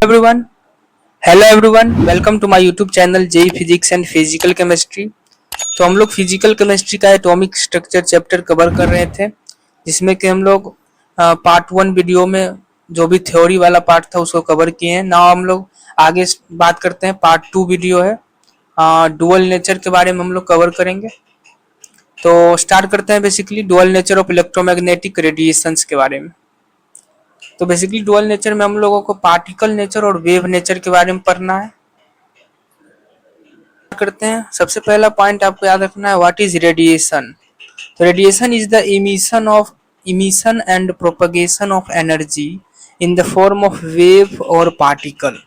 everyone. Hello everyone. Welcome to my YouTube channel JEE Physics and Physical Chemistry. तो हम लोग physical chemistry का atomic structure chapter cover कर रहे थे, जिसमें कि हम लोग पार्ट 1 वीडियो में जो भी थ्योरी वाला पार्ट था उसको कवर किए हैं। नाउ हम लोग आगे बात करते हैं। पार्ट 2 वीडियो है, डुअल नेचर के बारे में हम लोग कवर करेंगे। तो स्टार्ट करते हैं basically dual nature of electromagnetic radiations के बारे में। तो बेसिकली डुअल नेचर में हम लोगों को पार्टिकल नेचर और वेव नेचर के बारे में पढ़ना है। करते हैं। सबसे पहला पॉइंट आपको याद रखना है, व्हाट इज रेडिएशन। तो radiation is the emission and propagation of energy in the form of wave और पार्टिकल।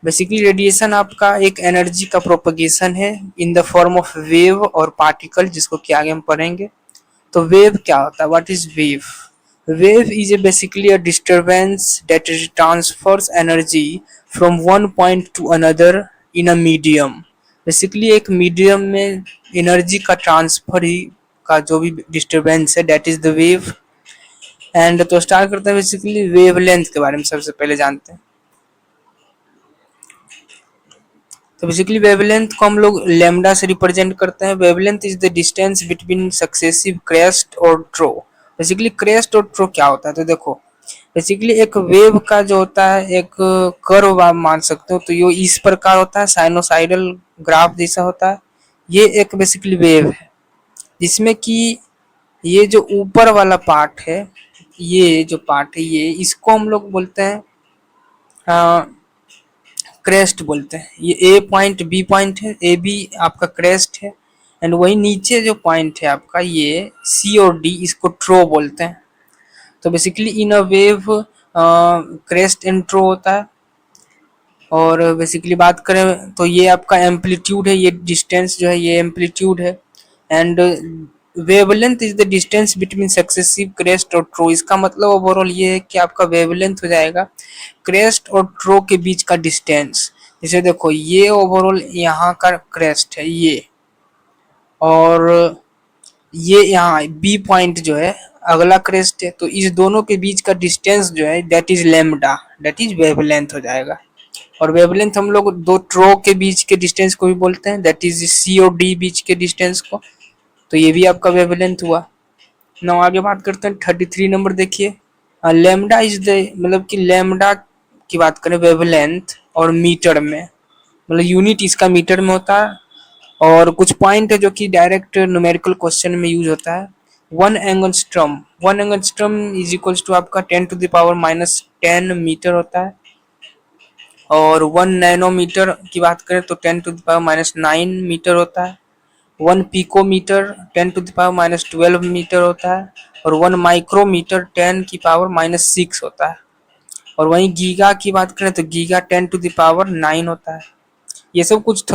बेसिकली रेडिएशन आपका एक एनर्जी का प्रोपगेशन है in the form of wave और पार्टिकल, जिसको कि आगे हम पढ़ेंगे। तो वेव क्या होता है, what is wave. Wave is basically a disturbance that transfers energy from one point to another in a medium. Basically एक मीडियम में एनर्जी का ट्रांसफर ही का जो भी डिस्टर्बेंस है, that is the wave. And तो स्टार्ट करते हैं बेसिकली वेवलेंथ के बारे में सबसे पहले जानते हैं। तो बेसिकली वेवलेंथ को हम लोग लैम्डा से रिप्रेजेंट करते हैं। Wavelength is the distance between successive crest और ट्रो। बेसिकली क्रेस्ट और ट्रो क्या होता है, तो देखो बेसिकली एक वेव का जो होता है एक कर्व आप मान सकते हो। तो ये इस प्रकार होता है, साइनोसाइडल ग्राफ जैसा होता है। ये एक बेसिकली वेव है, जिसमें कि ये जो ऊपर वाला पार्ट है, ये जो पार्ट है, ये इसको हम लोग बोलते हैं क्रेस्ट बोलते हैं। ये ए पॉइंट बी पॉइंट है, ए बी आपका क्रेस्ट है। एंड वही नीचे जो पॉइंट है आपका ये सी और डी, इसको ट्रो बोलते हैं। तो basically in a wave crest and trough होता है। और बेसिकली बात करें तो ये आपका एम्पलीट्यूड है, ये डिस्टेंस जो है ये एम्पलीट्यूड है। And wavelength is the distance between successive crest और ट्रो। इसका मतलब ओवरऑल ये है कि आपका वेवलेंथ हो जाएगा क्रेस्ट और ट्रो के बीच का डिस्टेंस। जैसे देखो ये ओवरऑल यहाँ का क्रेस्ट है ये, और ये यहाँ बी पॉइंट जो है अगला क्रेस्ट है। तो इस दोनों के बीच का डिस्टेंस जो है that is lambda, that is wavelength हो जाएगा। और वेवलेंथ हम लोग दो ट्रो के बीच के डिस्टेंस को भी बोलते हैं, दैट इज सी और डी बीच के डिस्टेंस को। तो ये भी आपका वेवलेंथ हुआ। नाउ आगे बात करते हैं 33 नंबर। देखिए लैम्डा इज द, मतलब कि लैम्डा की बात करें वेवलेंथ और मीटर में, मतलब यूनिट इसका मीटर में होता है। और कुछ पॉइंट है जो कि डायरेक्ट न्यूमेरिकल क्वेश्चन में यूज होता है। 1 एंगस्ट्रम इज इक्वल्स टू आपका 10⁻⁻10 मीटर होता है। और 1 नैनोमीटर की बात करें तो 10⁻⁻9 मीटर होता है। 1 पिकोमीटर 10⁻⁻12 मीटर होता है। और 1 माइक्रोमीटर 10⁻⁻6 होता है। और वहीं गीगा की बात करें तो गीगा 10⁻9 होता है। ये सब कुछ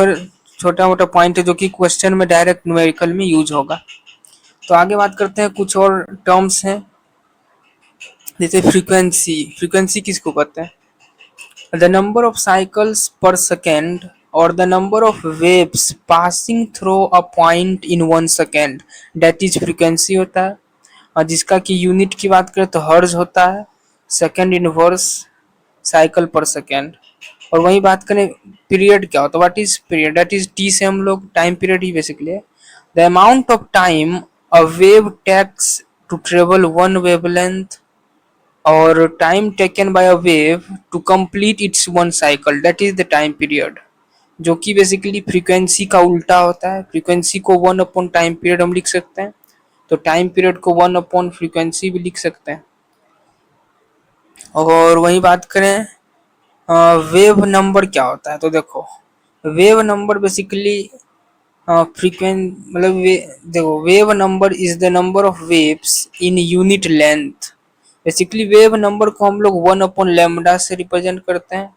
छोटा मोटा पॉइंट है जो कि क्वेश्चन में डायरेक्ट न्यूमेरिकल में यूज होगा। तो आगे बात करते हैं, कुछ और टर्म्स हैं जैसे फ्रीक्वेंसी। फ्रीक्वेंसी किसको कहते हैं, द नंबर ऑफ साइकिल्स पर सेकेंड और the number of waves passing through a point in 1 second, that is frequency होता है। और जिसका कि यूनिट की बात करें तो हर्ज होता है, सेकेंड इनवर्स साइकिल पर सेकेंड। और वही बात करें पीरियड क्या होता है, what is period, that is T से हम लोग टाइम पीरियड ही बेसिकली है। The amount of time a wave takes to travel one wavelength और time taken by a wave to complete its one cycle, that is the time period. जो कि basically frequency का उल्टा होता है। Frequency को 1 अपॉन टाइम पीरियड हम लिख सकते हैं, तो टाइम पीरियड को 1 अपॉन फ्रीक्वेंसी भी लिख सकते हैं। और वही बात करें वेव नंबर क्या होता है, तो देखो वेव नंबर बेसिकली फ्रीक्वेंट, मतलब देखो wave number is the number of waves in unit length. Basically wave number को हम लोग 1/λ से रिप्रेजेंट करते हैं।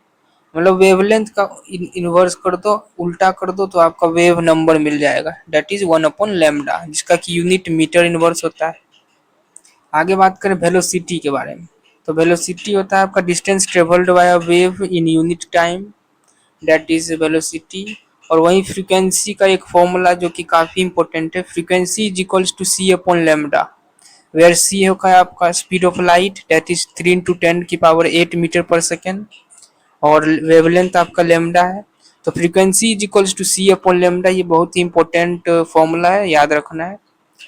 मतलब वेवलेंथ का इनवर्स कर दो, उल्टा कर दो, तो आपका वेव नंबर मिल जाएगा, दैट इज 1/λ, जिसका कि यूनिट मीटर इनवर्स होता है। आगे बात करें वेलोसिटी के बारे में, तो वेलोसिटी होता है आपका distance travelled by a wave in unit time, that is velocity. और वहीं फ्रीक्वेंसी का एक फॉर्मूला जो कि काफ़ी इंपॉर्टेंट है, frequency is equals to C upon lambda. Where C होगा आपका speed of light that is 3 × 10⁸ meter पर सेकेंड, और वेवलेंथ आपका लेमडा है। तो frequency is equals to C upon lambda, ये बहुत ही इंपॉर्टेंट फॉर्मूला है, याद रखना है।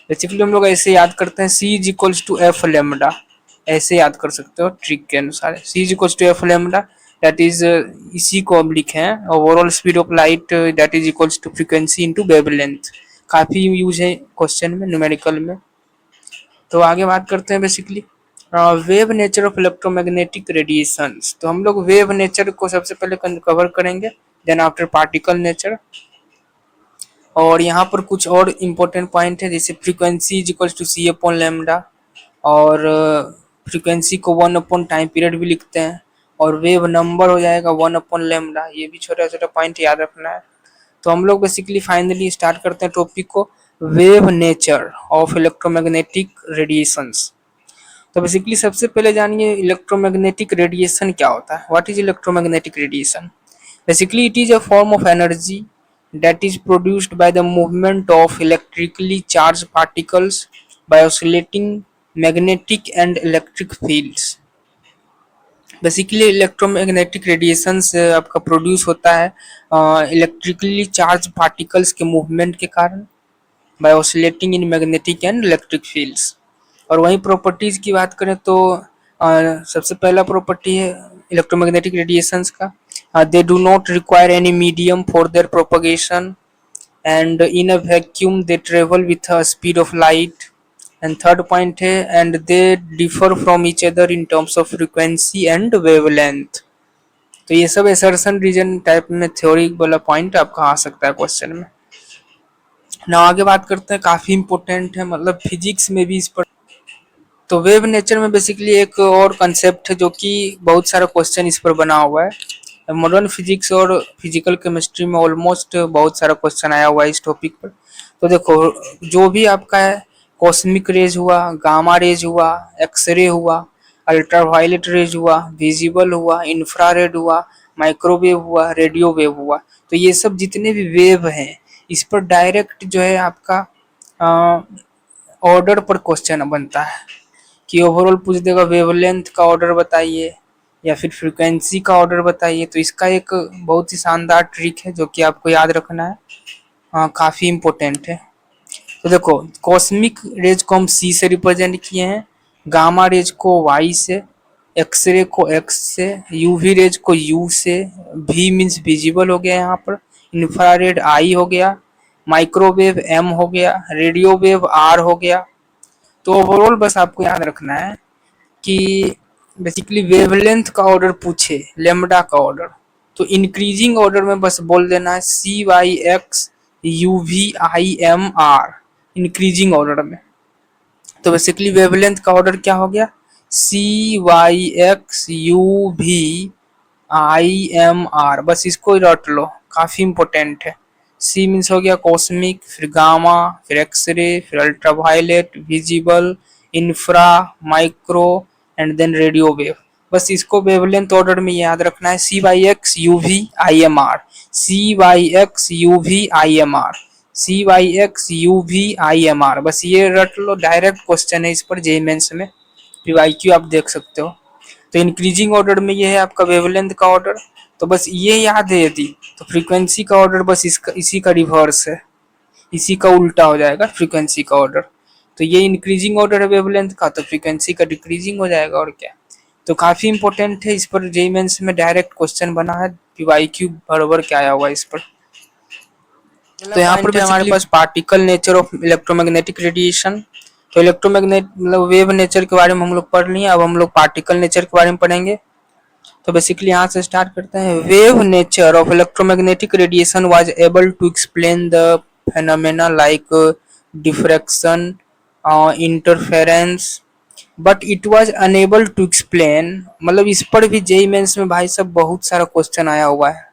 बेसिकली हम लोग ऐसे याद करते हैं, C is equals to F lambda, ऐसे याद कर सकते हो ट्रिक के अनुसार। C is equals to F lambda that is, इसी को हम लिखे हैं overall speed of light that is equals to frequency into wavelength. काफी यूज है क्वेश्चन में, न्यूमेरिकल में। तो आगे बात करते हैं basically wave nature of electromagnetic radiations. तो हम लोग वेव नेचर को सबसे पहले कवर करेंगे, देन आफ्टर पार्टिकल नेचर। और यहाँ पर कुछ और इम्पोर्टेंट पॉइंट है, जैसे frequency is equals to C upon lambda, और फ्रीक्वेंसी को 1 टाइम पीरियड भी लिखते हैं, और वेव नंबर हो जाएगा 1/लेमडा। ये भी छोटा छोटा पॉइंट याद रखना है। तो हम लोग बेसिकली फाइनली स्टार्ट करते हैं टॉपिक को, wave nature of electromagnetic radiations. तो बेसिकली सबसे पहले जानिए इलेक्ट्रोमैग्नेटिक रेडिएशन क्या होता है। What is electromagnetic radiation? Basically it is a form of energy that is produced by the movement of electrically charged particles by oscillating magnetic and electric fields। Basically electromagnetic radiation से आपका produce होता है electrically charge particles के movement के कारण, by oscillating in magnetic and electric fields. और वहीं properties की बात करें तो सबसे पहला प्रॉपर्टी है इलेक्ट्रोमैग्नेटिक रेडिएशंस का, they do not require any medium for their propagation, and in a vacuum they travel with a speed of light. And third point है, and they differ from each other in terms of frequency and wavelength. तो ये सब assertion reason type में theory वाला point आपका आ सकता है क्वेश्चन में ना। आगे बात करते हैं, काफी इंपॉर्टेंट है, मतलब फिजिक्स में भी इस पर। तो वेव नेचर में बेसिकली एक और कंसेप्ट है जो कि बहुत सारा क्वेश्चन इस पर बना हुआ है। मॉडर्न फिजिक्स और फिजिकल केमिस्ट्री में ऑलमोस्ट बहुत सारा क्वेश्चन आया हुआ है इस टॉपिक पर। तो देखो, जो भी आपका है कॉस्मिक रेज हुआ, गामा रेज हुआ, एक्सरे हुआ, अल्ट्रावायलेट रेज हुआ, विजिबल हुआ, इंफ्रारेड हुआ, माइक्रोवेव हुआ, रेडियो वेव हुआ, तो ये सब जितने भी वेव हैं इस पर डायरेक्ट जो है आपका ऑर्डर पर क्वेश्चन बनता है कि ओवरऑल पूछ देगा वेवलेंथ का ऑर्डर बताइए या फिर फ्रीक्वेंसी का ऑर्डर बताइए। तो इसका एक बहुत ही शानदार ट्रिक है जो कि आपको याद रखना है, काफ़ी इम्पोर्टेंट है। तो देखो, कॉस्मिक रेज को हम सी से रिप्रेजेंट किए हैं, गामा रेज को वाई से, एक्सरे को एक्स से, यूवी रेज को यू से, वी मीन्स विजिबल हो गया यहाँ पर, इंफ्रारेड आई हो गया, माइक्रोवेव एम हो गया, रेडियो वेव आर हो गया। तो ओवरऑल बस आपको याद रखना है कि बेसिकली वेवलेंथ का ऑर्डर पूछे, लेमडा का ऑर्डर, तो इंक्रीजिंग ऑर्डर में बस बोल देना है C Y X U V I M R, increasing order में। तो बेसिकली वेवलेंथ का ऑर्डर क्या हो गया, C Y X U V I M R, बस इसको रट लो, काफी इंपॉर्टेंट है। सी मीन्स हो गया कॉस्मिक, फिर गामा, फिर एक्सरे, फिर ultraviolet, visible, infra, micro and then radio wave. बस इसको वेवलेंथ ऑर्डर में याद रखना है, C Y X U V I M R, C Y X U V I M R, C Y X U V I M R, बस ये रट लो, direct question है इस पर जेईई मेंस में, पीवाईक्यू आप देख सकते हो। तो इंक्रीजिंग ऑर्डर में ये है आपका वेवलेंथ का ऑर्डर, तो बस ये याद है यदि, तो फ्रीक्वेंसी का ऑर्डर बस इसका इसी का रिवर्स है, इसी का उल्टा हो जाएगा फ्रीक्वेंसी का ऑर्डर। तो ये इंक्रीजिंग ऑर्डर है वेवलेंथ का, तो फ्रीक्वेंसी का डिक्रीजिंग हो जाएगा, और क्या। तो काफी इंपॉर्टेंट है, इस पर जेईई मेंस में डायरेक्ट क्वेश्चन बना है, पीवाईक्यू बराबर क्या आया हुआ है इस पर। तो यहाँ पर हमारे पास particle nature of electromagnetic radiation. तो इलेक्ट्रोमैग्नेट मतलब वेव नेचर के बारे में हम लोग पढ़ लिए, अब हम लोग पार्टिकल नेचर के बारे में पढ़ेंगे। तो बेसिकली यहाँ से स्टार्ट करते हैं। Wave nature of electromagnetic radiation was able to explain the phenomena like diffraction, interference, but it was unable to explain, मतलब इस पर भी जेईई मेंस में भाई साहब बहुत सारा क्वेश्चन आया हुआ है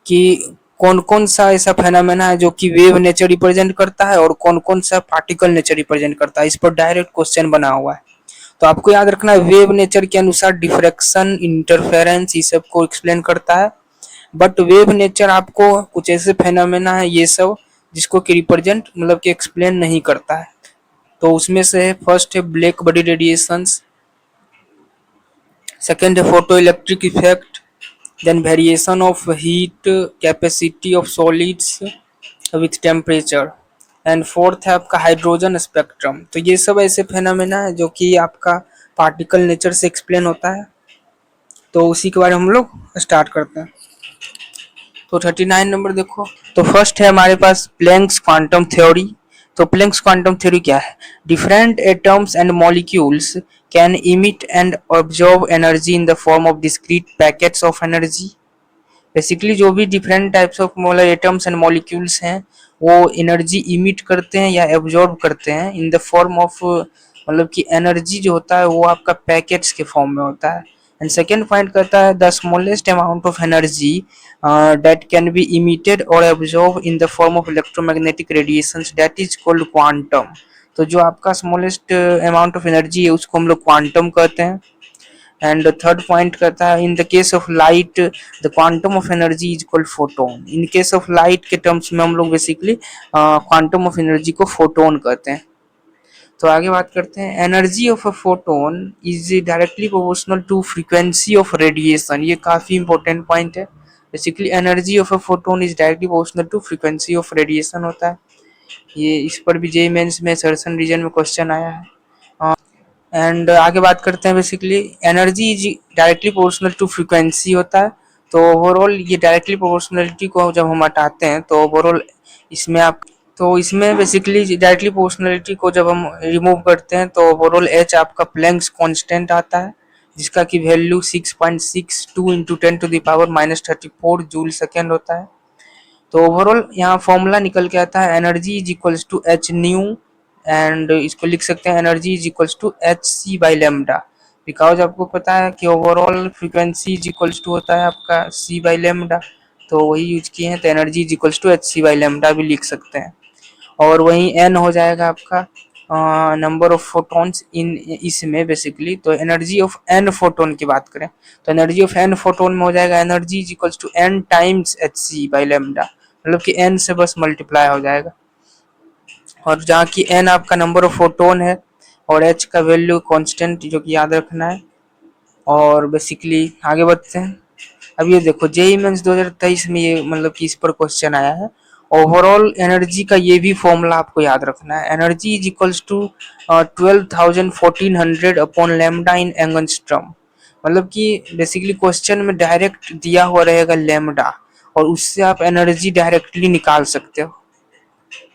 कि कौन कौन सा ऐसा फेनोमेना है जो कि वेव नेचर रिप्रेजेंट करता है और कौन कौन सा पार्टिकल नेचर रिप्रेजेंट करता है, इस पर डायरेक्ट क्वेश्चन बना हुआ है। तो आपको याद रखना है वेव नेचर के अनुसार डिफ्रैक्शन, इंटरफेरेंस ये सब को एक्सप्लेन करता है, बट वेव नेचर आपको कुछ ऐसे फेनोमेना है ये सब जिसको कि रिप्रेजेंट मतलब कि एक्सप्लेन नहीं करता है। तो उसमें से है फर्स्ट है ब्लैक बॉडी रेडिएशंस, सेकेंड है photo electric effect, then variation of heat capacity of solids with temperature, and fourth है आपका हाइड्रोजन स्पेक्ट्रम। तो ये सब ऐसे फेनोमेना है जो कि आपका पार्टिकल नेचर से एक्सप्लेन होता है। तो उसी के बारे में हम लोग स्टार्ट करते हैं। तो 39 नंबर देखो, तो फर्स्ट है हमारे पास प्लैंक्स क्वांटम थ्योरी। तो प्लैंक्स क्वांटम थ्योरी क्या है? Different atoms and molecules can emit and observe energy in the form of discrete packets of energy. Basically जो भी डिफरेंट टाइप्स ऑफ मतलब एटम्स एंड मॉलिक्यूल्स हैं वो एनर्जी इमिट करते हैं या एब्जॉर्ब करते हैं इन द फॉर्म ऑफ मतलब कि एनर्जी जो होता है वो आपका पैकेट्स के फॉर्म में होता है। एंड सेकेंड पॉइंट कहता है the smallest amount of energy that can be emitted और absorb in the form of electromagnetic radiations that is called quantum. तो जो आपका स्मॉलेस्ट अमाउंट ऑफ एनर्जी है उसको हम लोग क्वांटम कहते हैं। एंड थर्ड पॉइंट कहता है in the case of light the quantum of energy is called photon. In case of light के टर्म्स में हम लोग बेसिकली क्वांटम ऑफ एनर्जी को फोटोन कहते हैं। तो आगे बात करते हैं, energy of a photon is directly proportional to frequency of radiation. ये काफी इंपॉर्टेंट पॉइंट है। Basically energy of a photon is directly proportional to frequency of radiation होता है। ये इस पर भी जेईई मेंस में सर्सन रीजन में क्वेश्चन आया है। एंड आगे बात करते हैं, basically energy is directly proportional to frequency होता है। तो ओवरऑल ये डायरेक्टली प्रोपोर्शनलिटी को जब हम हटाते हैं तो ओवरऑल इसमें आप तो इसमें बेसिकली डायरेक्टली प्रोपोर्शनलिटी को जब हम रिमूव करते हैं तो ओवरऑल एच आपका प्लैंक्स कांस्टेंट आता है जिसका कि वैल्यू 6.62 इंटू 10⁻⁻34 जूल सेकेंड होता है। तो ओवरऑल यहाँ फॉर्मूला निकल के आता है energy is equals to h nu, and इसको लिख सकते हैं energy is equals to h c by lambda. Because आपको पता है कि overall frequency is equals to होता है आपका सी बाई लेमडा, तो वही यूज किए हैं। तो energy is equals to h c by lambda भी लिख सकते हैं। और वहीं एन हो जाएगा आपका नंबर ऑफ फोटॉन्स इन इसमें बेसिकली। तो एनर्जी ऑफ एन फोटोन की बात करें तो एनर्जी ऑफ एन फोटोन में हो जाएगा energy is equals to n times h c by lambda, मतलब कि एन से बस मल्टीप्लाई हो जाएगा। और जहाँ की एन आपका नंबर ऑफ फोटोन है और एच का वैल्यू कांस्टेंट जो कि याद रखना है। और बेसिकली आगे बढ़ते हैं। अब ये देखो जेईई मेंस 2023 में ये मतलब कि इस पर क्वेश्चन आया है। ओवरऑल एनर्जी का ये भी फॉर्मूला आपको याद रखना है, energy is equals to 12,1400 upon lambda in angstrom. मतलब कि बेसिकली क्वेश्चन में डायरेक्ट दिया हुआ रहेगा लैम्डा और उससे आप एनर्जी डायरेक्टली निकाल सकते हो।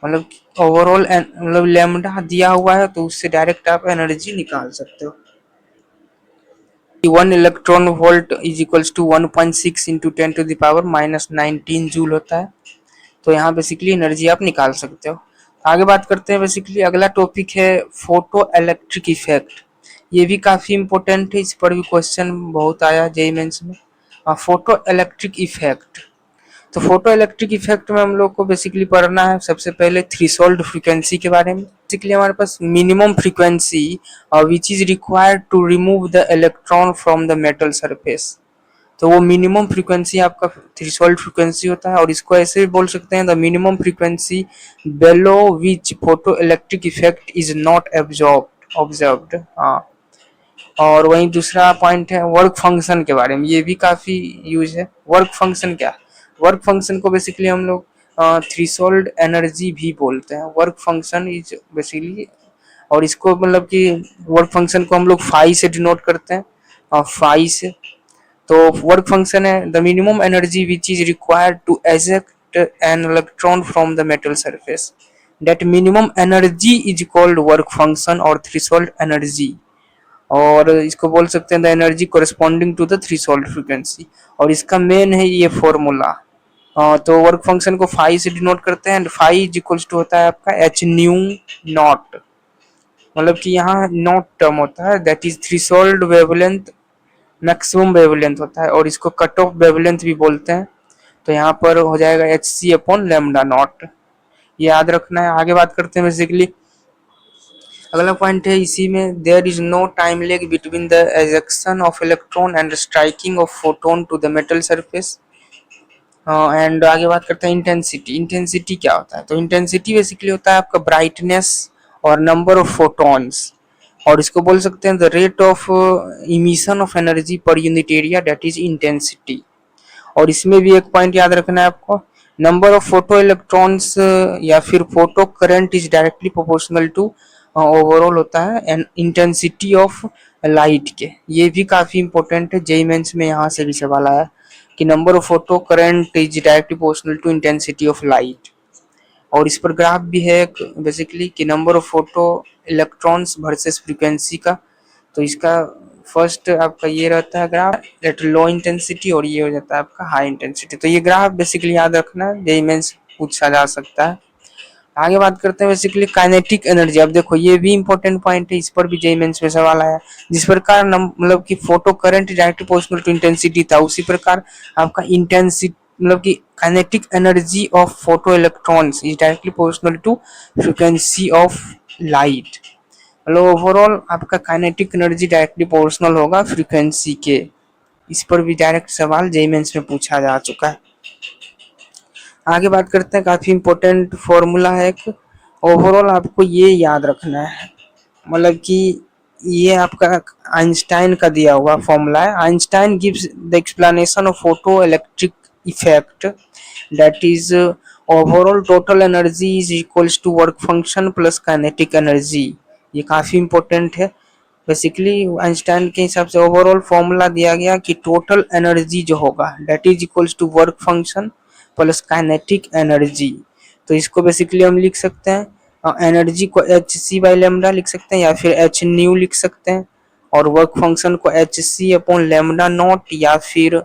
मतलब ओवरऑल मतलब लैम्डा दिया हुआ है तो उससे डायरेक्ट आप एनर्जी निकाल सकते हो। 1 electron volt is equals to 1.6 into 10⁻⁻19 joule होता है। तो यहाँ बेसिकली एनर्जी आप निकाल सकते हो। आगे बात करते हैं, बेसिकली अगला टॉपिक है फोटो इलेक्ट्रिक इफेक्ट। ये भी काफी इंपॉर्टेंट है, इस पर भी क्वेश्चन बहुत आया जेईई मेंस में। फोटो इलेक्ट्रिक इफेक्ट, तो फोटो इलेक्ट्रिक इफेक्ट में हम लोग को बेसिकली पढ़ना है सबसे पहले थ्रेशोल्ड फ्रीक्वेंसी के बारे में। बेसिकली हमारे पास minimum frequency which is required to remove the electron from the metal surface. तो वो मिनिमम फ्रीक्वेंसी आपका थ्रेशोल्ड फ्रीक्वेंसी होता है और इसको ऐसे भी बोल सकते हैं the minimum frequency below which photo electric effect is not observed. हाँ, और वहीं दूसरा पॉइंट है वर्क फंक्शन के बारे में, ये भी काफी यूज है। वर्क फंक्शन क्या? वर्क फंक्शन को बेसिकली हम लोग थ्रेशोल्ड एनर्जी भी बोलते हैं। वर्क फंक्शन इज बेसिकली, और इसको मतलब कि वर्क फंक्शन को हम लोग फाई से डिनोट करते हैं, फाई से। तो वर्क फंक्शन है the minimum energy which is required to eject an electron from the metal surface, that minimum energy is called work function और थ्रेशोल्ड एनर्जी। और इसको बोल सकते हैं the energy corresponding to the threshold frequency, और इसका main है ये फॉर्मूला। तो वर्क फंक्शन को फाई से डिनोट करते हैं, and phi is equals to होता है आपका एच न्यू नॉट, मतलब कि यहाँ नॉट टर्म होता है that is threshold wavelength, maximum wavelength होता है और इसको कट ऑफ वेवलेंथ भी बोलते हैं। तो यहाँ पर हो जाएगा h c upon lambda naught, याद रखना है। आगे बात करते हैं, बेसिकली अगला पॉइंट है इसी में there is no time lag between the ejection of electron and striking of photon to the metal surface. And आगे बात करते हैं इंटेंसिटी। इंटेंसिटी क्या होता है? तो इंटेंसिटी बेसिकली होता है आपका ब्राइटनेस और नंबर ऑफ फोटॉन्स, और इसको बोल सकते हैं the rate of emission of energy per unit area, that is intensity. और इसमें भी एक पॉइंट याद रखना है आपको, नंबर ऑफ फोटो इलेक्ट्रॉन्स या फिर photo current is directly proportional to overall होता है इंटेंसिटी ऑफ लाइट के। ये भी काफी इंपॉर्टेंट है, जेईई मेंस में यहाँ से भी सवाल आया कि number of photo current is directly proportional to intensity of light. और इस पर ग्राफ भी है बेसिकली कि number of photo electrons versus frequency का। तो इसका फर्स्ट आपका ये रहता है ग्राफ एट लो इंटेंसिटी, और ये हो जाता है आपका हाई इंटेंसिटी। तो ये ग्राफ बेसिकली याद रखना है, जेईई मेंस पूछा जा सकता है। आगे बात करते हैं बेसिकली काइनेटिक एनर्जी। अब देखो ये भी इंपॉर्टेंट पॉइंट है, इस पर भी जेईई मेंस में सवाल आया। जिस प्रकार मतलब कि photo current directly proportional to intensity था, उसी प्रकार आपका इंटेंसिटी मतलब कि kinetic energy of photo electrons is directly proportional to frequency of light. मतलब ओवरऑल आपका काइनेटिक एनर्जी डायरेक्टली प्रोपोर्शनल होगा फ्रीक्वेंसी के। इस पर भी डायरेक्ट सवाल जेईई मेंस में पूछा जा चुका है। आगे बात करते हैं, काफी इंपॉर्टेंट फॉर्मूला है एक, ओवरऑल आपको ये याद रखना है, मतलब कि ये आपका आइंस्टाइन का दिया हुआ फॉर्मूला है। Einstein gives the explanation of photo electric effect, that is overall total energy is equals to work function plus kinetic energy. ये काफी इंपॉर्टेंट है। बेसिकली आइंस्टाइन के हिसाब से ओवरऑल फॉर्मूला दिया गया कि टोटल एनर्जी जो होगा that is equals to work function plus kinetic energy. तो इसको बेसिकली हम लिख सकते हैं एनर्जी को एच सी बाई लेमडा लिख सकते हैं, या फिर एच न्यू लिख सकते हैं, और वर्क फंक्शन को h c upon lambda naught, या फिर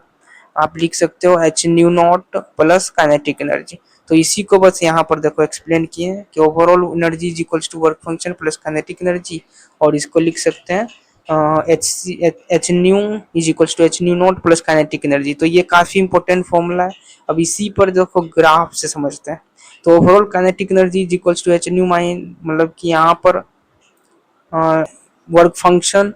आप लिख सकते हो h nu naught plus kinetic energy. तो इसी को बस यहाँ पर देखो एक्सप्लेन किए हैं कि overall energy is equals to work function plus kinetic energy, और इसको लिख सकते हैं h nu is equals to h nu naught plus kinetic energy. तो ये काफी इंपॉर्टेंट फॉर्मूला है। अब इसी पर देखो ग्राफ से समझते हैं। तो overall kinetic energy is equals to h nu minus, मतलब कि यहाँ पर work function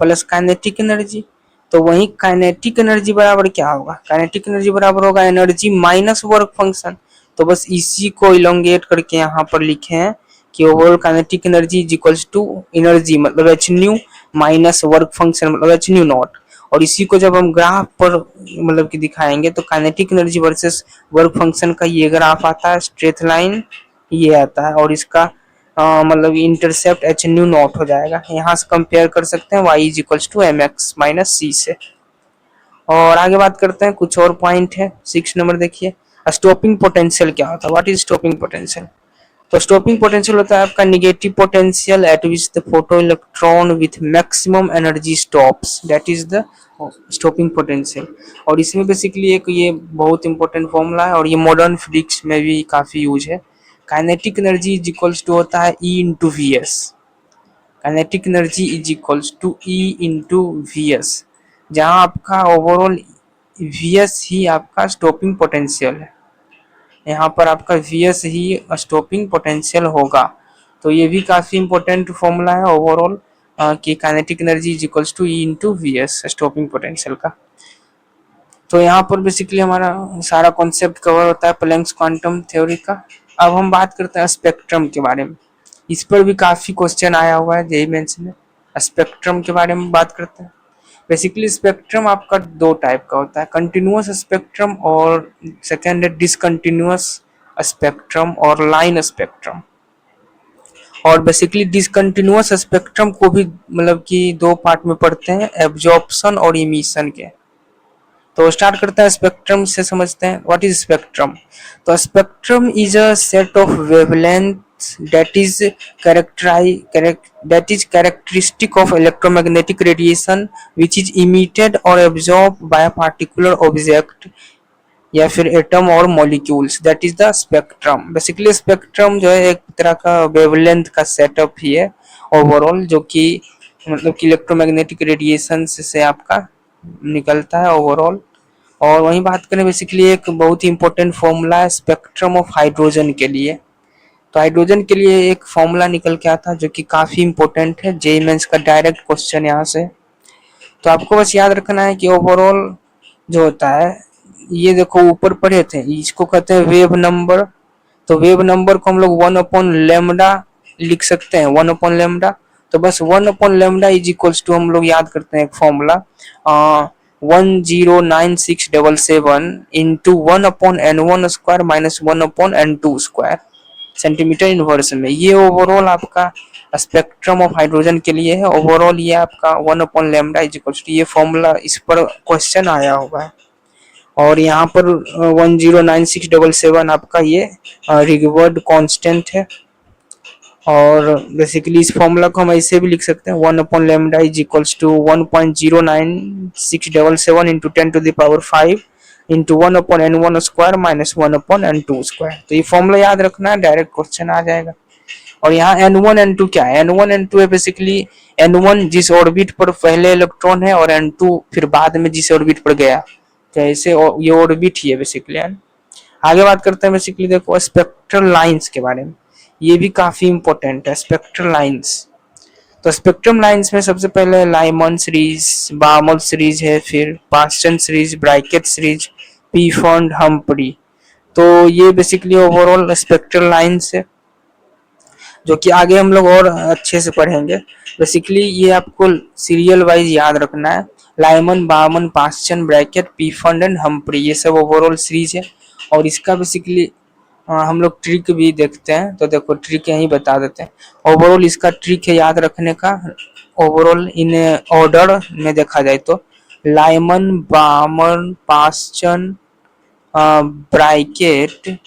plus kinetic energy. तो वही काइनेटिक एनर्जी बराबर क्या होगा, काइनेटिक एनर्जी बराबर होगा एनर्जी माइनस वर्क फंक्शन। तो बस इसी को इलोंगेट करके यहाँ पर लिखे हैं कि overall kinetic energy is equals to energy मतलब H nu minus work function मतलब एच न्यू नॉट। और इसी को जब हम ग्राफ पर मतलब कि दिखाएंगे तो kinetic energy versus work function का ये ग्राफ आता है, स्ट्रेट लाइन ये आता है, और इसका मतलब इंटरसेप्ट एच न्यू नॉट हो जाएगा। यहाँ से कंपेयर कर सकते हैं y is equals to M X minus C से। और आगे बात करते हैं, कुछ और पॉइंट है। 6 नंबर देखिए, स्टॉपिंग पोटेंशियल क्या होता है, व्हाट इज स्टॉपिंग पोटेंशियल। तो स्टॉपिंग पोटेंशियल होता है आपका negative potential at which the photo electron with maximum energy stops, that is the stopping potential. और इसमें बेसिकली एक ये बहुत इंपॉर्टेंट फॉर्मूला है, और ये मॉडर्न फिजिक्स में भी काफी यूज है। Kinetic energy is equals to होता है e into V S. Kinetic energy is equals to e into V S, जहाँ आपका ओवरऑल वी एस ही आपका स्टॉपिंग पोटेंशियल है। यहाँ पर आपका वी एस ही स्टॉपिंग पोटेंशियल होगा। तो ये भी काफी इंपॉर्टेंट फॉर्मूला है ओवरऑल कि kinetic energy is equals to e into V S stopping potential का। तो यहाँ पर बेसिकली हमारा सारा कॉन्सेप्ट कवर होता है प्लैंक्स क्वांटम थ्योरी का। अब हम बात करते हैं स्पेक्ट्रम के बारे में। इस पर भी काफी क्वेश्चन आया हुआ है जेईई मेंस में। स्पेक्ट्रम के बारे में बात करते हैं। बेसिकली स्पेक्ट्रम आपका दो टाइप का होता है, कंटिन्यूअस स्पेक्ट्रम और सेकेंड है डिसकंटिन्यूअस स्पेक्ट्रम और लाइन स्पेक्ट्रम। और बेसिकली डिसकंटिन्यूअस स्पेक्ट्रम को भी मतलब कि दो पार्ट में पढ़ते हैं, एब्जॉर्प्शन और इमिशन के। तो स्टार्ट करते हैं स्पेक्ट्रम से, समझते हैं व्हाट इज स्पेक्ट्रम। तो spectrum is a set of wavelength that is that is characteristic of electromagnetic radiation which is emitted or absorbed by a particular object या फिर एटम और molecules, that is the spectrum. Basically spectrum जो है एक तरह का wavelength का setup ही है ओवरऑल, जो कि मतलब कि इलेक्ट्रोमैग्नेटिक रेडिएशन से आपका निकलता है ओवरऑल। और वहीं बात करें बेसिकली एक बहुत ही इंपॉर्टेंट फॉर्मूला है स्पेक्ट्रम ऑफ हाइड्रोजन के लिए। तो हाइड्रोजन के लिए एक फॉर्मूला निकल के आता है जो कि काफी इंपॉर्टेंट है, जेईई मेंस का डायरेक्ट क्वेश्चन यहाँ से। तो आपको बस याद रखना है कि ओवरऑल जो होता है, ये देखो ऊपर पढ़े थे, इसको कहते हैं वेव नंबर। तो वेव नंबर को हम लोग 1 अपॉन लेमडा लिख सकते हैं 1/λ। तो बस 1/λ इज इक्वल्स टू हम लोग याद करते हैं एक formula 109,677 into 1/n1² minus 1/n2² centimetre inverse में। ये ओवरऑल आपका स्पेक्ट्रम ऑफ हाइड्रोजन के लिए है। ओवरऑल ये आपका 1/λ इज इक्वल्स टू, ये फॉर्मूला इस पर क्वेश्चन आया हुआ है। और यहाँ पर 109,677 आपका ये रिगवर्ड कांस्टेंट है। और बेसिकली इस फॉर्मूला को हम ऐसे भी लिख सकते हैं 1/λ is equals to 1.09677 into 10⁵ into 1/n1² minus 1/n2²। तो ये फॉर्मूला याद रखना है, डायरेक्ट क्वेश्चन आ जाएगा। और यहाँ n1 n2 क्या है? n1 n2 है बेसिकली n1 जिस ऑर्बिट पर पहले इलेक्ट्रॉन है और n2 फिर बाद में जिस ऑर्बिट पर गया, तो ऐसे ये ऑर्बिट ही है बेसिकली। आगे बात करते हैं बेसिकली देखो स्पेक्ट्रल लाइंस के बारे में। ये भी काफी इंपॉर्टेंट है स्पेक्ट्रल लाइंस। तो स्पेक्ट्रम लाइंस में सबसे पहले लाइमन सीरीज, बार्मल सीरीज है, फिर पास्टन सीरीज, ब्राइकेट सीरीज, पीफॉन्ड, हम्परी। तो ये बेसिकली ओवरऑल स्पेक्ट्रल लाइंस है जो कि आगे हम लोग और अच्छे से पढ़ेंगे। बेसिकली ये आपको सीरियल वाइज याद रखना है, Lyman, Balmer, Paschen, Brackett, Pfund and हम्परी, ये सब ओवरऑल सीरीज है। और इसका बेसिकली हम लोग ट्रिक भी देखते हैं। तो देखो ट्रिक यही बता देते हैं। ओवरऑल इसका ट्रिक है याद रखने का। ओवरऑल इन ऑर्डर में देखा जाए तो Lyman, Balmer, Paschen, Brackett,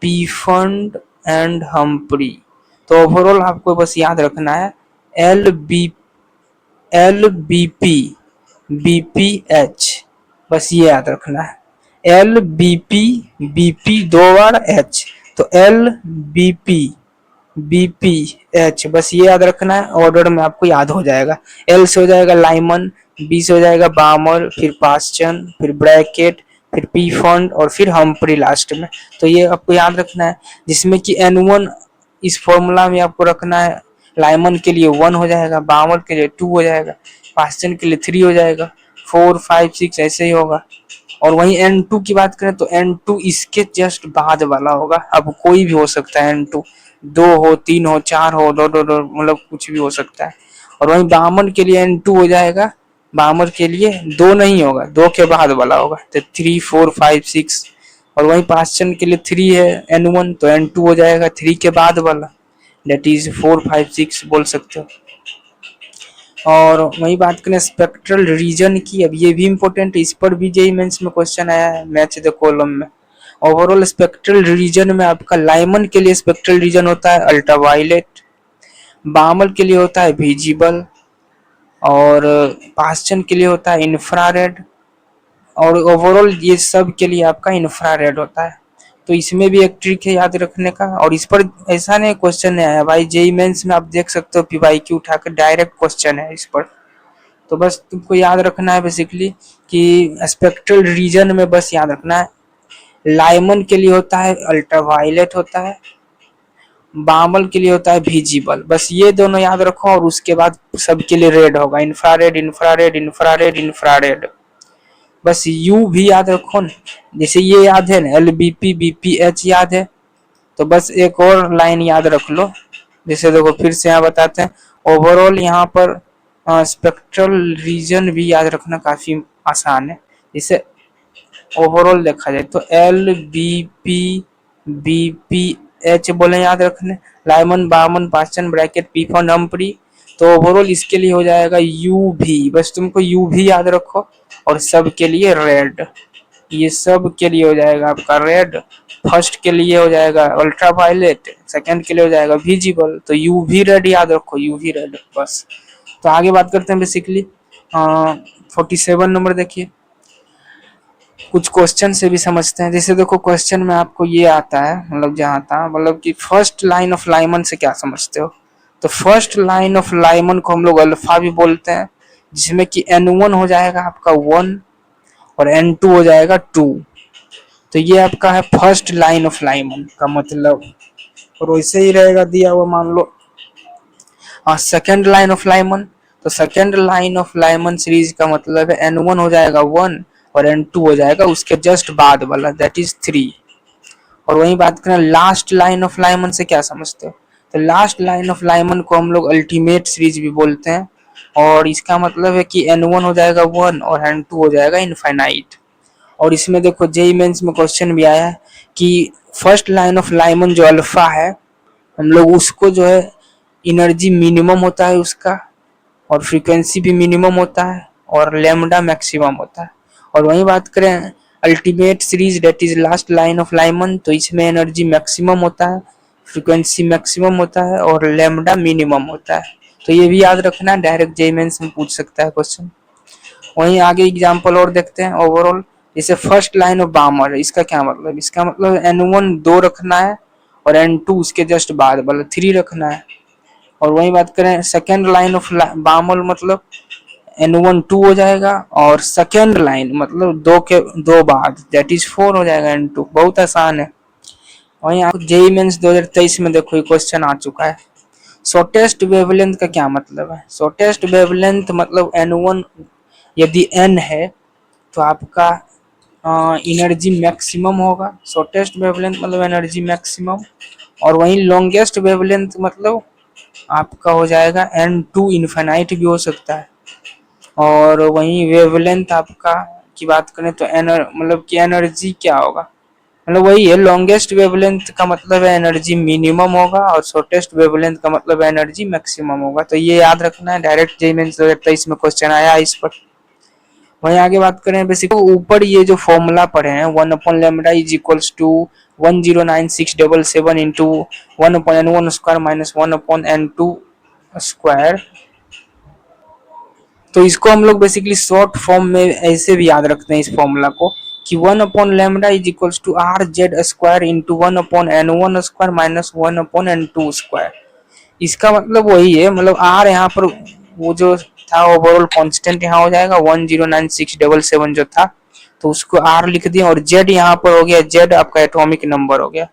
Pfund and Humphrey. तो ओवरऑल आपको बस याद रखना है L B P B P H, बस ये याद रखना है। एल बी पी 2 बार एच, तो एल बी पी एच, बस ये याद रखना है। ऑर्डर में आपको याद हो जाएगा। एल से हो जाएगा लाइमन, बी से हो जाएगा बार्मर, फिर पास्टन, फिर ब्रैकेट, फिर पीफॉन्ड और फिर हम्परी लास्ट में। तो ये आपको याद रखना है, जिसमें कि n1 इस फॉर्मूला में आपको रखना है। लाइमन के लिए 1 हो जाएगा, बार्मर के लिए 2 हो जाएगा, पास्टन के लिए 3 हो जाएगा, 4 5 6 ऐसे ही होगा। और वहीं n2 की बात करें तो n2 इसके जस्ट बाद वाला होगा। अब कोई भी हो सकता है n2, 2 हो, 3 हो, 4 हो, दो मतलब कुछ भी हो सकता है। और वहीं बामन के लिए n2 हो जाएगा, बामर के लिए 2 नहीं होगा, 2 के बाद वाला होगा, तो 3 4 5 6। और वहीं पास्टन के लिए 3 है n1, तो n2 हो जाएगा 3 के बाद वाला, दैट इज 4 5 6 बोल सकते हो। और वही बात करें स्पेक्ट्रल रीजन की, अब ये भी इंपॉर्टेंट है, इस पर भी जेईई मेंस में क्वेश्चन आया है मैच द कॉलम में। ओवरऑल स्पेक्ट्रल रीजन में आपका लाइमन के लिए स्पेक्ट्रल रीजन होता है अल्ट्रावायलेट, बामल के लिए होता है विजिबल, और पास्टन के लिए होता है इंफ्रारेड, और ओवरऑल ये सब के लिए आपका इंफ्रारेड होता है। तो इसमें भी एक ट्रिक है याद रखने का। और इस पर ऐसा नहीं क्वेश्चन नहीं आया भाई, जेईई मेंस में आप देख सकते हो पीवाईक्यू उठाकर डायरेक्ट क्वेश्चन है इस पर। तो बस तुमको याद रखना है बेसिकली कि स्पेक्ट्रल रीजन में बस याद रखना है लाइमन के लिए होता है अल्ट्रावायलेट होता है, बामल के लिए होता है विजिबल, बस ये दोनों याद रखो। और उसके बाद सबके लिए रेड होगा, इंफ्रारेड इंफ्रारेड इंफ्रारेड इंफ्रारेड। बस यू भी याद रखो न, जैसे ये याद है ना LBP BPH याद है, तो बस एक और लाइन याद रख लो। जैसे देखो फिर से यहाँ बताते हैं, ओवरऑल यहाँ पर स्पेक्ट्रल रीजन भी याद रखना काफी आसान है। जैसे ओवरऑल देखा जाए तो LBP BPH बोले याद रखने, लाइमन, बामन, पास्टन, ब्रैकेट, पीफॉन्ड, हम्परी। तो ओवरऑल इसके लिए हो जाएगा UV, बस तुमको UV याद रखो। और सब के लिए रेड, ये सब के लिए हो जाएगा आपका रेड। फर्स्ट के लिए हो जाएगा अल्ट्रावायलेट, सेकंड के लिए हो जाएगा विजिबल। तो UV रेड याद रखो, UV रेड बस। तो आगे बात करते हैं बेसिकली 47 नंबर देखिए, कुछ क्वेश्चन से भी समझते हैं। जैसे देखो क्वेश्चन में आपको ये आता है, मतलब जहाँ था, मतलब कि फर्स्ट लाइन ऑफ लाइमन से क्या समझते हो? तो फर्स्ट लाइन ऑफ लाइमन को हम लोग अल्फा भी बोलते हैं, जिसमें कि n1 हो जाएगा आपका 1 और n2 हो जाएगा 2। तो ये आपका है फर्स्ट लाइन ऑफ लाइमन का मतलब। और वैसे ही रहेगा दिया हुआ मान लो सेकेंड लाइन ऑफ लाइमन। तो second line of Lyman series का मतलब है n1 हो जाएगा 1 और n2 हो जाएगा उसके जस्ट बाद वाला, दैट इज 3। और वही बात करें लास्ट लाइन ऑफ लाइमन से क्या समझते हो? तो लास्ट लाइन ऑफ लाइमन को हम लोग अल्टीमेट सीरीज भी बोलते हैं, और इसका मतलब है कि n1 हो जाएगा 1 और n2 हो जाएगा इनफाइनाइट। और इसमें देखो जेई मेंस में क्वेश्चन भी आया है कि फर्स्ट लाइन ऑफ लाइमन जो अल्फा है, हम लोग उसको जो है एनर्जी मिनिमम होता है उसका, और फ्रीक्वेंसी भी मिनिमम होता है, और लैम्डा मैक्सिमम होता है। और वहीं बात करें ultimate series that is last line of Lyman, तो इसमें एनर्जी मैक्सिमम होता है, फ्रीक्वेंसी मैक्सिमम होता है, और लैम्डा मिनिमम होता है। तो ये भी याद रखना, डायरेक्ट जेईई मेंस में पूछ सकता है क्वेश्चन। वहीं आगे एग्जाम्पल और देखते हैं ओवरऑल। जैसे फर्स्ट लाइन ऑफ बामर, इसका क्या मतलब, इसका मतलब n1 2 रखना है और n2 उसके जस्ट बाद मतलब 3 रखना है। और वही बात करें सेकेंड लाइन ऑफ बामल, मतलब n1 2 हो जाएगा, और सेकेंड लाइन मतलब दो के दो बाद दैट इज 4 हो जाएगा n2। बहुत आसान है। वहीं आप जेई मेंस 2023 में देखो ये क्वेश्चन आ चुका है। शॉर्टेस्ट वेवलेंथ का क्या मतलब है? शॉर्टेस्ट वेवलेंथ मतलब n1 यदि n है तो आपका एनर्जी मैक्सिमम होगा। शॉर्टेस्ट वेवलेंथ मतलब एनर्जी मैक्सिमम। और वहीं लॉन्गेस्ट वेवलेंथ मतलब आपका हो जाएगा n2 इनफाइनाइट भी हो सकता है। और वहीं वेवलेंथ आपका की बात करें तो मतलब कि एनर्जी क्या होगा, मतलब वही है, लॉन्गेस्ट वेवलेंथ का मतलब है एनर्जी मिनिमम होगा, और शॉर्टेस्ट वेवलेंथ का मतलब एनर्जी मैक्सिमम होगा। तो ये याद रखना है, डायरेक्ट जेईई मेंस 2023 में क्वेश्चन आया इस पर। वहीं आगे बात करें बेसिक, तो ऊपर ये जो फॉर्मूला पढ़े हैं 1/λ is equals to 109677 into 1/n1 square minus 1/n2 square. तो इसको हम लोग बेसिकली शॉर्ट फॉर्म में ऐसे भी याद रखते हैं इस फॉर्मूला को कि 1/λ is equals to R Z square into 1/n1 square minus 1/n2 square. इसका मतलब वही है, मतलब आर यहाँ पर वो जो था ओवरऑल कांस्टेंट यहाँ हो जाएगा 109677 जो था, तो उसको आर लिख दिया, और जेड यहाँ पर हो गया, जेड आपका एटॉमिक नंबर हो गया।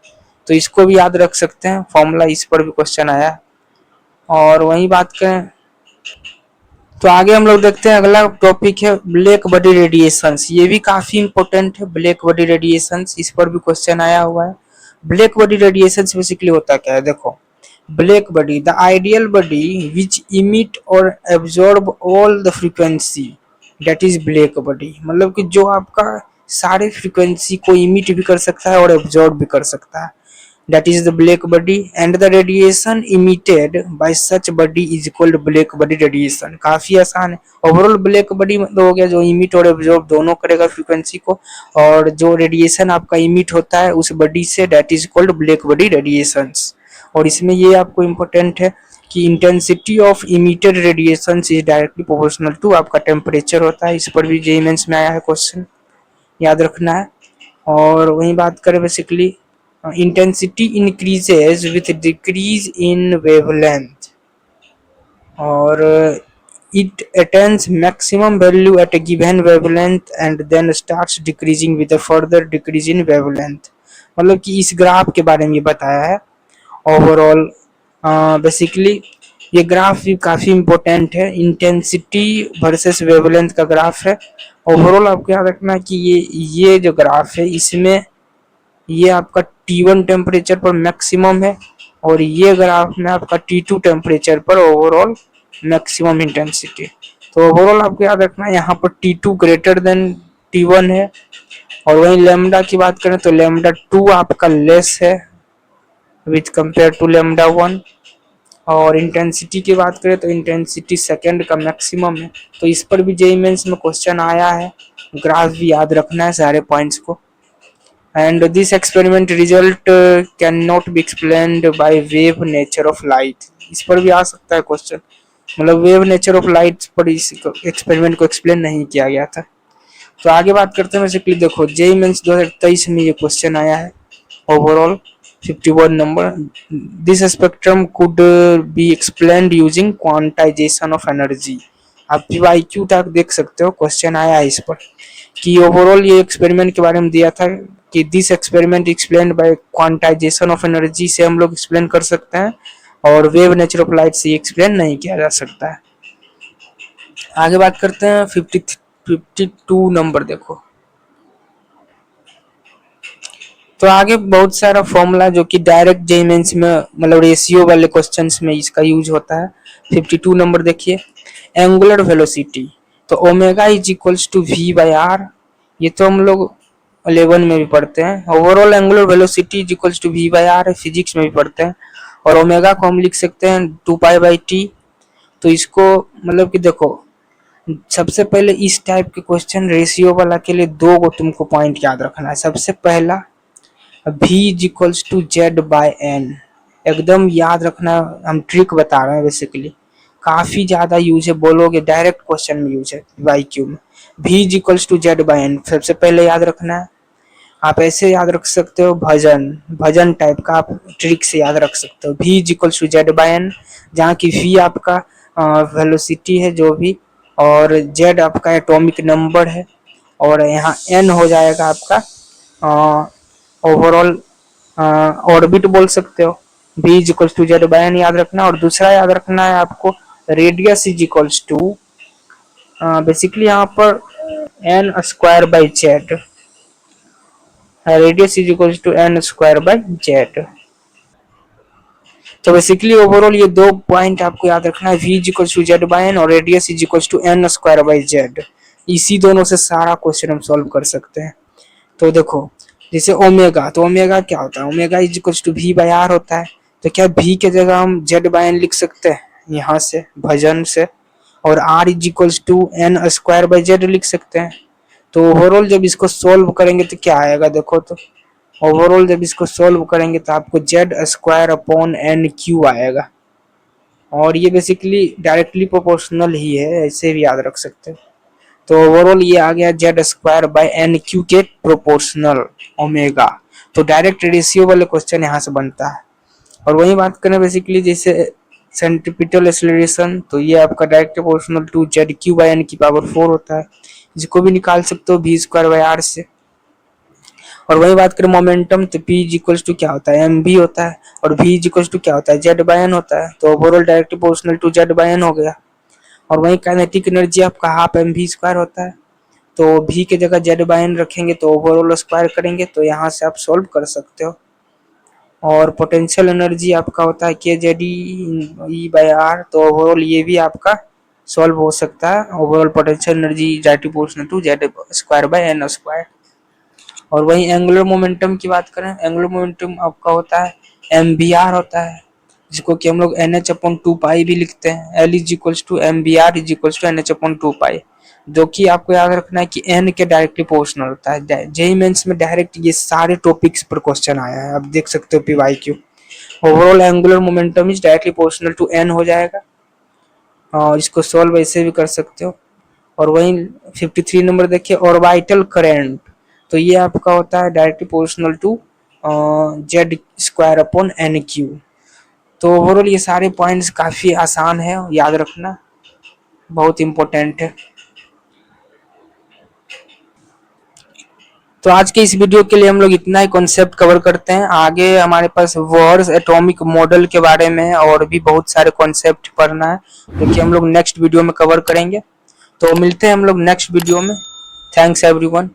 तो इसको भी याद रख सकते हैं, फॉर्मूला इस पर भी क्वेश्चन आया। और वही बात करें तो आगे हम लोग देखते हैं, अगला टॉपिक है ब्लैक बॉडी रेडिएशंस। ये भी काफी इंपॉर्टेंट है, ब्लैक बॉडी रेडिएशंस, इस पर भी क्वेश्चन आया हुआ है। ब्लैक बॉडी रेडिएशंस बेसिकली होता क्या है, देखो black body the ideal body which emit और absorb all the frequency that is black body, मतलब कि जो आपका सारे फ्रीक्वेंसी को इमिट भी कर सकता है और एब्जॉर्ब भी कर सकता है, that is the black body, and the radiation emitted by such body is called black body radiation। काफी आसान है। ओवरऑल ब्लैक बॉडी मतलब हो गया जो इमिट और एब्जॉर्ब दोनों करेगा फ्रीक्वेंसी को, और जो रेडिएशन आपका इमिट होता है उस बॉडी से that is called black body radiations. और इसमें ये आपको इम्पोर्टेंट है कि intensity of emitted radiation is directly proportional to आपका टेम्परेचर होता है। इस पर भी जेईई मेंस में आया है क्वेश्चन, याद रखना है। और वही बात करें basically intensity increases with decrease in wavelength, और it attains maximum value at a given wavelength and then starts decreasing with a further decrease in wavelength। मतलब कि इस ग्राफ के बारे में बताया है ओवरऑल। बेसिकली ये ग्राफ भी काफी इंपॉर्टेंट है, इंटेंसिटी वर्सेस वेवलेंथ का ग्राफ है। ओवरऑल आपको याद रखना कि ये जो ग्राफ है इसमें ये आपका T1 टेम्परेचर पर मैक्सिमम है, और ये ग्राफ में आपका T2 टेम्परेचर पर ओवरऑल मैक्सिमम इंटेंसिटी। तो ओवरऑल आपको याद रखना है यहाँ पर T2 ग्रेटर देन T1 है। और वहीं लेमडा की बात करें तो लेमडा 2 आपका लेस है विथ कंपेयर टू लेमडा 1। और इंटेंसिटी की बात करें तो इंटेंसिटी सेकेंड का मैक्सिमम है। तो इस पर भी जेईई मेंस में क्वेश्चन आया है, ग्राफ भी याद रखना है सारे पॉइंट्स को। And this experiment result cannot be explained by wave nature of light। इस पर भी आ सकता है क्वेश्चन, मतलब वेव नेचर ऑफ लाइट पर इस एक्सपेरिमेंट को एक्सप्लेन नहीं किया गया था। तो आगे बात करते हैं बेसिकली, देखो जेईई मेंस 2023 में ये क्वेश्चन आया है overall 51 number. This spectrum could be explained using quantization of energy. आप PYQ तक देख सकते हो, क्वेश्चन आया है इस पर कि ओवरऑल ये एक्सपेरिमेंट के बारे में दिया था कि this experiment explained bye quantization of energy से हम लोग एक्सप्लेन कर सकते हैं, और वेव नेचर ऑफ लाइट से एक्सप्लेन नहीं किया जा सकता है। आगे बात करते हैं 52 नंबर, देखो तो आगे बहुत सारा फॉर्मूला जो कि डायरेक्ट जेईई मेंस में मतलब रेशियो वाले क्वेश्चंस में इसका यूज होता है। 52 नंबर देखिए, एंगुलर वेलोसिटी, तो omega is equals to V by R, ये तो हम लोग 11 में भी पढ़ते हैं। Overall angular velocity is equals to V by R physics में भी पढ़ते हैं। और ओमेगा को हम लिख सकते हैं 2 पाई बाई टी। तो इसको मतलब कि देखो, सबसे पहले इस टाइप के क्वेश्चन रेशियो वाला के लिए दो को तुमको पॉइंट याद रखना है। सबसे पहला v is equals to Z by N, एकदम याद रखना। हम ट्रिक बता रहे हैं बेसिकली, काफी ज्यादा यूज है, बोलोगे डायरेक्ट क्वेश्चन में यूज है वाई क्यू में। v is equals to Z by N सबसे पहले याद रखना है। आप ऐसे याद रख सकते हो, भजन भजन टाइप का आप ट्रिक से याद रख सकते हो। v is equals to Z by N, जहाँ की v आपका वेलोसिटी है जो भी, और z आपका एटॉमिक नंबर है, और यहाँ n हो जाएगा आपका ओवरऑल ऑर्बिट बोल सकते हो। v is equals to Z by N याद रखना। और दूसरा याद रखना है आपको, radius is equals to basically यहाँ पर N square by Z, radius is equals to N square by Z. तो बेसिकली ओवरऑल ये दो पॉइंट आपको याद रखना है, v is equals to Z by N और radius is equals to N square by Z. इसी दोनों से सारा क्वेश्चन हम सॉल्व कर सकते हैं। तो देखो, जैसे ओमेगा, तो ओमेगा क्या होता है, omega is equals to V by R होता है। तो क्या v के जगह हम जेड बाई एन लिख सकते हैं यहाँ से भजन से, और r is equals to N square by Z लिख सकते हैं। तो ओवरऑल जब इसको सोल्व करेंगे तो क्या आएगा, देखो तो ओवरऑल जब इसको सोल्व करेंगे तो आपको Z square upon N cube आएगा, और ये बेसिकली डायरेक्टली प्रोपोर्शनल ही है, ऐसे भी याद रख सकते हैं। तो ओवरऑल ये आ गया Z square by N cube के प्रोपोर्शनल ओमेगा। तो डायरेक्ट रेशियो वाले क्वेश्चन यहाँ से बनता है। और वही बात करें बेसिकली जैसे सेंट्रीपिटल एक्सेलरेशन, तो ये आपका direct proportional to Z cube by N की पावर 4 होता है, जिसको भी निकाल सकते हो वी स्क्वायर बाय आर से। और वही बात करें मोमेंटम, तो P इज इक्वल्स टू क्या होता है, एम भी होता है, और V इज इक्वल्स टू क्या होता है, जेड बाय एन होता है। तो overall direct proportional to Z by N हो गया। और वही काइनेटिक एनर्जी आपका हाफ एम वी स्क्वायर होता है। तो V की जगह जेड बाय एन रखेंगे तो ओवरऑल स्क्वायर करेंगे, तो यहाँ से आप सोल्व कर सकते हो। और पोटेंशियल एनर्जी आपका होता है के जेड ई बाय आर, तो ओवरऑल ये भी आपका सॉल्व हो सकता है। Overall potential energy directly proportional to Z square by N square. और वही एंगुलर मोमेंटम की बात करें, एंगुलर मोमेंटम आपका होता है एम बी आर होता है, जिसको कि हम लोग N H upon two pi भी लिखते हैं। L is equals to M B R is equals to N H upon two pi, जो कि आपको याद रखना है कि एन के डायरेक्टली प्रोपोर्शनल होता है। जेईई मेंस में डायरेक्ट ये सारे टॉपिक्स पर क्वेश्चन आया है, आप देख सकते हो PYQ. Overall angular momentum is directly proportional to N हो जाएगा, और इसको सॉल्व ऐसे भी कर सकते हो। और वहीं 53 नंबर देखिए, ऑर्बिटल करंट, तो ये आपका होता है directly proportional to Z square upon N cube. तो ओवरऑल ये सारे पॉइंट्स काफी आसान है, याद रखना बहुत इंपॉर्टेंट है। तो आज के इस वीडियो के लिए हम लोग इतना ही कॉन्सेप्ट कवर करते हैं। आगे हमारे पास बोर्स एटॉमिक मॉडल के बारे में और भी बहुत सारे कॉन्सेप्ट पढ़ना है, जो कि हम लोग नेक्स्ट वीडियो में कवर करेंगे। तो मिलते हैं हम लोग नेक्स्ट वीडियो में। Thanks everyone.